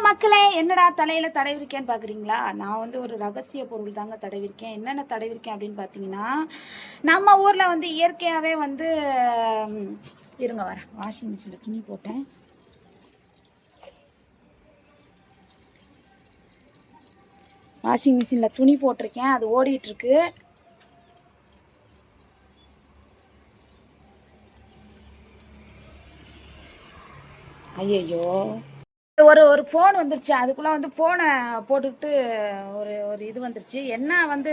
மக்களே, என்னடா தலையில் தடவிருக்கேன்னு பார்க்குறீங்களா? நான் வந்து ஒரு ரகசிய பொருள் தாங்க தடவிருக்கேன். என்னென்ன தடவிருக்கேன் அப்படின்னு பார்த்தீங்கன்னா, நம்ம ஊரில் வந்து இயற்கையாகவே வந்து இருங்க வரேன், வாஷிங் மிஷினில் துணி போட்டேன். வாஷிங் மிஷினில் துணி போட்டிருக்கேன், அது ஓடிட்டுருக்கு. ஐயையோ, ஒரு ஃபோன் வந்துருச்சு. அதுக்குள்ளே வந்து ஃபோனை போட்டுக்கிட்டு ஒரு ஒரு இது வந்துருச்சு. என்ன வந்து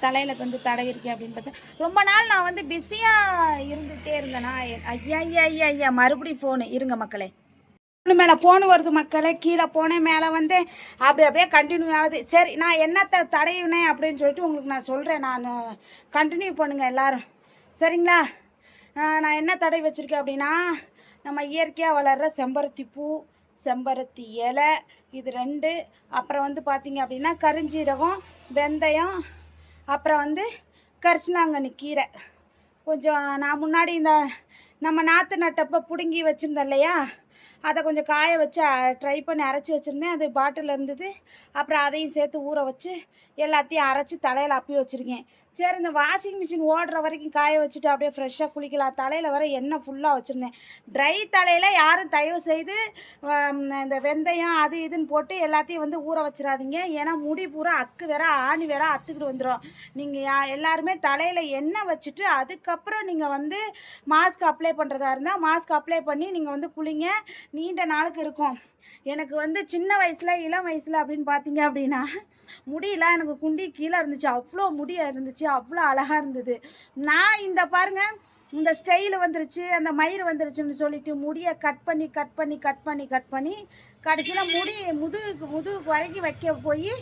தலையில் வந்து தடவிருக்கேன் அப்படின்னு பார்த்தா, ரொம்ப நாள் நான் வந்து பிஸியாக இருந்துகிட்டே இருந்தேனா. ஐயா ஐயா ஐயா ஐயா, மறுபடியும் ஃபோனு. இருங்க மக்களே, மேலே ஃபோனு வருது மக்களே. கீழே போனேன், மேலே வந்து அப்படியே கண்டினியூ ஆகுது. சரி, நான் என்னத்தை தடவினேன் அப்படின்னு சொல்லிட்டு உங்களுக்கு நான் சொல்கிறேன். நான் கண்டினியூ பண்ணுங்கள் எல்லோரும், சரிங்களா? நான் என்ன தடவி வச்சுருக்கேன் அப்படின்னா, நம்ம இயற்கையாக வளர்கிற செம்பருத்தி பூ, செம்பருத்தி இலை, இது 2. அப்புறம் வந்து பார்த்திங்க அப்படின்னா கருஞ்சீரகம், வெந்தயம், அப்புறம் வந்து கரிசலாங்கண்ணி கீரை கொஞ்சம். நான் முன்னாடி இந்த நம்ம நாற்று நட்டப்போ பிடுங்கி வச்சுருந்தேன் இல்லையா, அதை கொஞ்சம் காய வச்சு ட்ரை பண்ணி அரைச்சி வச்சுருந்தேன். அது பாட்டில் இருந்தது. அப்புறம் அதையும் சேர்த்து ஊற வச்சு எல்லாத்தையும் அரைச்சி தலையில் அப்பி வச்சுருக்கேன். சரி, இந்த வாஷிங் மிஷின் ஓடுற வரைக்கும் காய வச்சுட்டு அப்படியே ஃப்ரெஷ்ஷாக குளிக்கலாம். தலையில் வர எண்ணெய் ஃபுல்லாக வச்சுருந்தேன். ட்ரை தலையில் யாரும் தயவு செய்து இந்த வெந்தயம் அது இதுன்னு போட்டு எல்லாத்தையும் வந்து ஊற வச்சிடாதீங்க. ஏன்னா முடி பூரா அக்கு வேற ஆணி வேற அத்துக்கிட்டு வந்துடும். நீங்கள் எல்லாருமே தலையில் எண்ணெய் வச்சுட்டு அதுக்கப்புறம் நீங்கள் வந்து மாஸ்க் அப்ளை பண்ணுறதா இருந்தால் மாஸ்க் அப்ளை பண்ணி நீங்கள் வந்து குளிங்க. நீண்ட நாளுக்கு இருக்கும். எனக்கு வந்து சின்ன வயசில் இளம் வயசில் அப்படின்னு பார்த்தீங்க அப்படின்னா முடியெல்லாம் எனக்கு குண்டி கீழே இருந்துச்சு. அவ்வளோ முடியாக இருந்துச்சு, அவ்வளோ அழகாக இருந்தது. நான் இந்த பாருங்கள், இந்த ஸ்டைலு வந்துருச்சு, அந்த மயிர் வந்துருச்சுன்னு சொல்லிட்டு முடியை கட் பண்ணி கடைசியில் முதுகுக்கு வரைக்கும் வைக்க போய்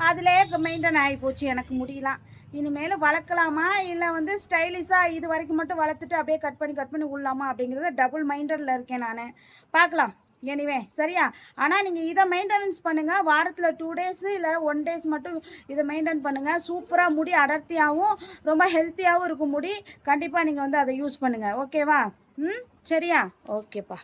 அதிலே மெயின்டைன் ஆகி போச்சு எனக்கு முடியலாம். இனிமேல் வளர்க்கலாமா இல்லை வந்து ஸ்டைலிஷாக இது வரைக்கும் மட்டும் வளர்த்துட்டு அப்படியே கட் பண்ணி விடலாமா அப்படிங்கிறத டபுள் மைண்டடில் இருக்கேன் நான். பார்க்கலாம் எனிவே, சரியா? ஆனால் நீங்கள் இதை மெயின்டெனன்ஸ் பண்ணுங்கள். வாரத்தில் 2 டேஸு இல்லை 1 டேஸ் மட்டும் இதை மெயின்டைன் பண்ணுங்கள். சூப்பராக முடி அடர்த்தியாகவும் ரொம்ப ஹெல்த்தியாகவும் இருக்கும் முடி. கண்டிப்பாக நீங்கள் வந்து அதை யூஸ் பண்ணுங்கள், ஓகேவா? சரியா? ஓகேப்பா.